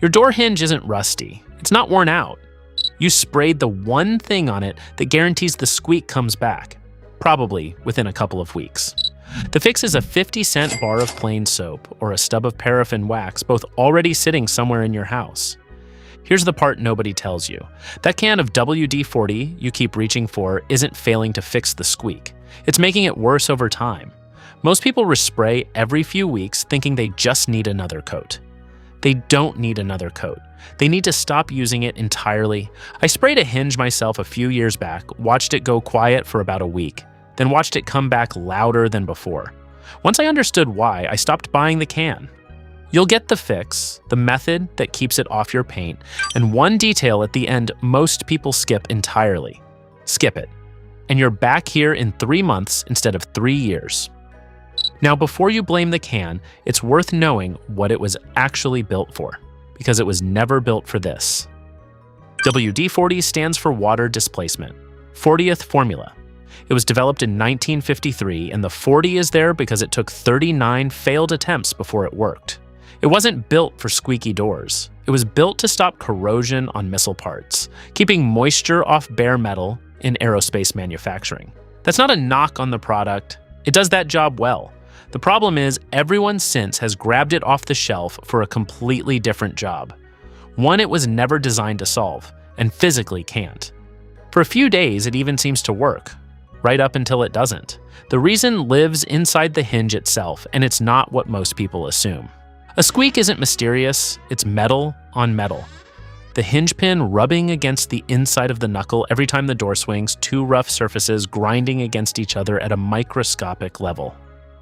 Your door hinge isn't rusty. It's not worn out. You sprayed the one thing on it that guarantees the squeak comes back, probably within a couple of weeks. The fix is a 50-cent bar of plain soap or a stub of paraffin wax, both already sitting somewhere in your house. Here's the part nobody tells you. That can of WD-40 you keep reaching for isn't failing to fix the squeak. It's making it worse over time. Most people respray every few weeks thinking they just need another coat. They don't need another coat. They need to stop using it entirely. I sprayed a hinge myself a few years back, watched it go quiet for about a week, then watched it come back louder than before. Once I understood why, I stopped buying the can. You'll get the fix, the method that keeps it off your paint, and one detail at the end most people skip entirely. Skip it. And you're back here in 3 months instead of 3 years. Now, before you blame the can, it's worth knowing what it was actually built for, because it was never built for this. WD-40 stands for water displacement, 40th formula. It was developed in 1953, and the 40 is there because it took 39 failed attempts before it worked. It wasn't built for squeaky doors. It was built to stop corrosion on missile parts, keeping moisture off bare metal in aerospace manufacturing. That's not a knock on the product. It does that job well. The problem is everyone since has grabbed it off the shelf for a completely different job. One it was never designed to solve, and physically can't. For a few days, it even seems to work, right up until it doesn't. The reason lives inside the hinge itself, and it's not what most people assume. A squeak isn't mysterious, it's metal on metal. The hinge pin rubbing against the inside of the knuckle every time the door swings, two rough surfaces grinding against each other at a microscopic level.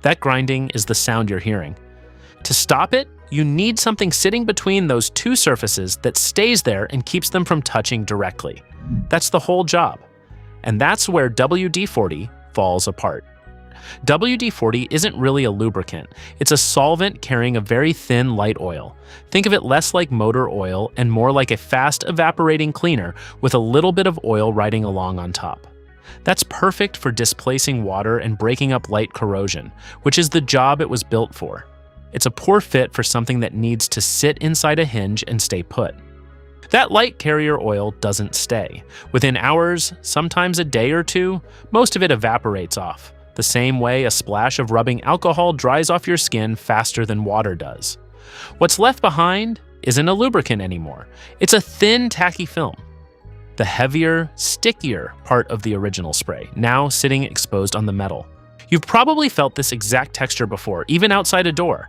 That grinding is the sound you're hearing. To stop it, you need something sitting between those two surfaces that stays there and keeps them from touching directly. That's the whole job. And that's where WD-40 falls apart. WD-40 isn't really a lubricant. It's a solvent carrying a very thin light oil. Think of it less like motor oil and more like a fast-evaporating cleaner with a little bit of oil riding along on top. That's perfect for displacing water and breaking up light corrosion, which is the job it was built for. It's a poor fit for something that needs to sit inside a hinge and stay put. That light carrier oil doesn't stay. Within hours, sometimes a day or two, most of it evaporates off, the same way a splash of rubbing alcohol dries off your skin faster than water does. What's left behind isn't a lubricant anymore. It's a thin, tacky film. The heavier, stickier part of the original spray, now sitting exposed on the metal. You've probably felt this exact texture before, even outside a door.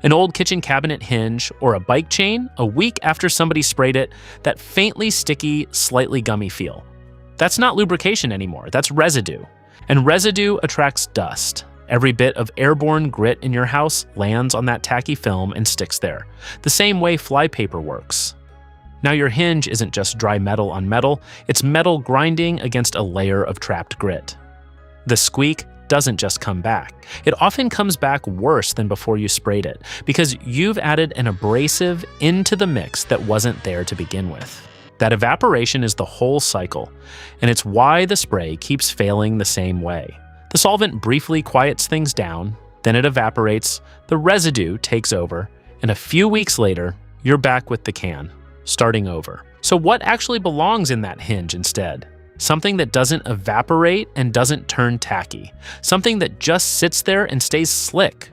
An old kitchen cabinet hinge or a bike chain, a week after somebody sprayed it, that faintly sticky, slightly gummy feel. That's not lubrication anymore, that's residue. And residue attracts dust. Every bit of airborne grit in your house lands on that tacky film and sticks there, the same way flypaper works. Now your hinge isn't just dry metal on metal, it's metal grinding against a layer of trapped grit. The squeak doesn't just come back. It often comes back worse than before you sprayed it, because you've added an abrasive into the mix that wasn't there to begin with. That evaporation is the whole cycle, and it's why the spray keeps failing the same way. The solvent briefly quiets things down, then it evaporates, the residue takes over, and a few weeks later, you're back with the can, starting over. So what actually belongs in that hinge instead? Something that doesn't evaporate and doesn't turn tacky. Something that just sits there and stays slick.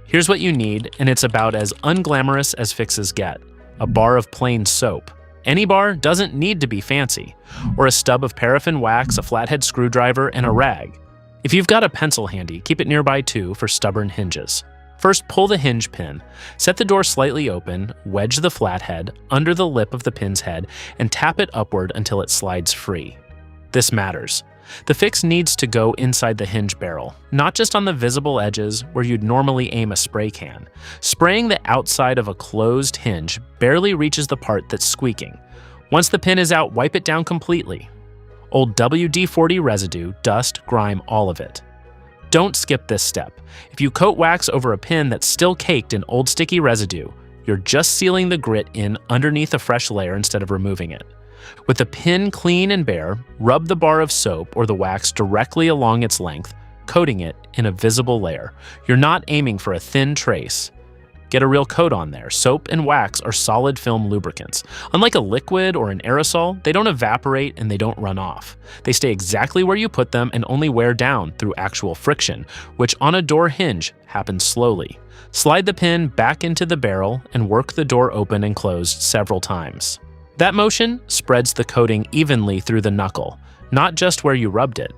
Here's what you need, and it's about as unglamorous as fixes get. A bar of plain soap. Any bar doesn't need to be fancy. Or a stub of paraffin wax, a flathead screwdriver, and a rag. If you've got a pencil handy, keep it nearby too for stubborn hinges. First, pull the hinge pin, set the door slightly open, wedge the flathead under the lip of the pin's head, and tap it upward until it slides free. This matters. The fix needs to go inside the hinge barrel, not just on the visible edges where you'd normally aim a spray can. Spraying the outside of a closed hinge barely reaches the part that's squeaking. Once the pin is out, wipe it down completely. Old WD-40 residue, dust, grime, all of it. Don't skip this step. If you coat wax over a pin that's still caked in old sticky residue, you're just sealing the grit in underneath a fresh layer instead of removing it. With the pin clean and bare, rub the bar of soap or the wax directly along its length, coating it in a visible layer. You're not aiming for a thin trace. get a real coat on there. Soap and wax are solid film lubricants. Unlike a liquid or an aerosol, they don't evaporate and they don't run off. They stay exactly where you put them and only wear down through actual friction, which on a door hinge happens slowly. Slide the pin back into the barrel and work the door open and closed several times. That motion spreads the coating evenly through the knuckle, not just where you rubbed it.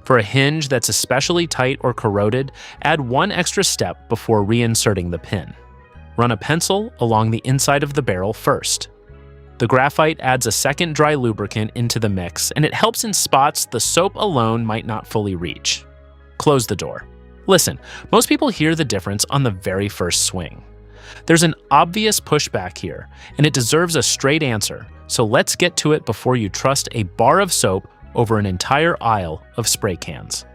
For a hinge that's especially tight or corroded, add one extra step before reinserting the pin. Run a pencil along the inside of the barrel first. The graphite adds a second dry lubricant into the mix, and it helps in spots the soap alone might not fully reach. Close the door. Listen, most people hear the difference on the very first swing. There's an obvious pushback here, and it deserves a straight answer, so let's get to it before you trust a bar of soap over an entire aisle of spray cans.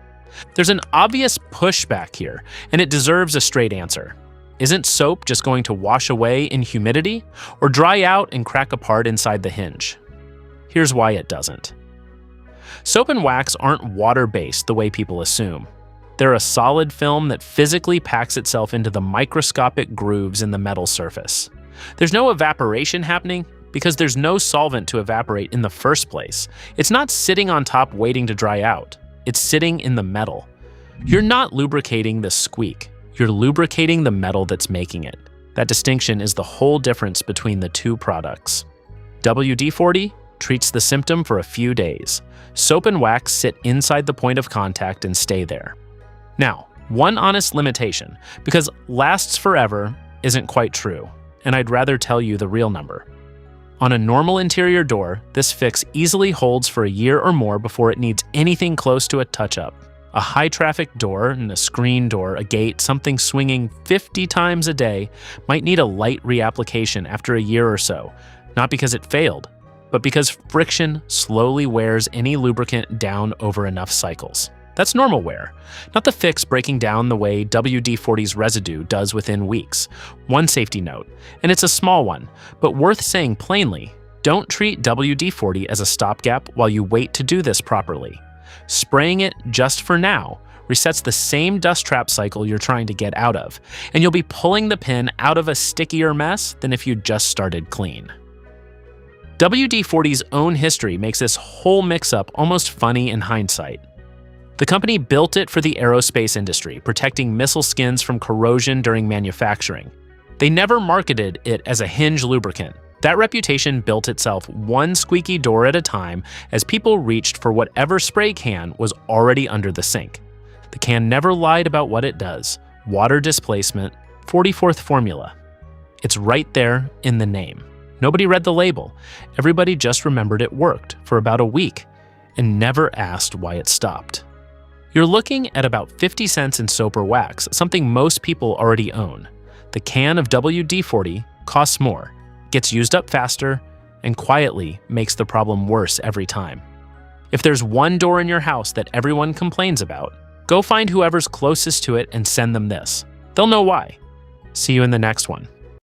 There's an obvious pushback here, and it deserves a straight answer. Isn't soap just going to wash away in humidity, or dry out and crack apart inside the hinge? Here's why it doesn't. Soap and wax aren't water-based the way people assume. They're a solid film that physically packs itself into the microscopic grooves in the metal surface. There's no evaporation happening because there's no solvent to evaporate in the first place. It's not sitting on top waiting to dry out. It's sitting in the metal. You're not lubricating the squeak. You're lubricating the metal that's making it. That distinction is the whole difference between the two products. WD-40 treats the symptom for a few days. Soap and wax sit inside the point of contact and stay there. Now, one honest limitation, because lasts forever isn't quite true, and I'd rather tell you the real number. On a normal interior door, this fix easily holds for a year or more before it needs anything close to a touch-up. A high-traffic door, and a screen door, a gate, something swinging 50 times a day might need a light reapplication after a year or so, not because it failed, but because friction slowly wears any lubricant down over enough cycles. That's normal wear, not the fix breaking down the way WD-40's residue does within weeks. One safety note, and it's a small one, but worth saying plainly, don't treat WD-40 as a stopgap while you wait to do this properly. Spraying it just for now resets the same dust trap cycle you're trying to get out of, and you'll be pulling the pin out of a stickier mess than if you just started clean. WD-40's own history makes this whole mix-up almost funny in hindsight. The company built it for the aerospace industry, protecting missile skins from corrosion during manufacturing. They never marketed it as a hinge lubricant. That reputation built itself one squeaky door at a time as people reached for whatever spray can was already under the sink. The can never lied about what it does. Water displacement, 44th formula. It's right there in the name. Nobody read the label. Everybody just remembered it worked for about a week and never asked why it stopped. You're looking at about 50 cents in soap or wax, something most people already own. The can of WD-40 costs more, gets used up faster, and quietly makes the problem worse every time. If there's one door in your house that everyone complains about, go find whoever's closest to it and send them this. They'll know why. See you in the next one.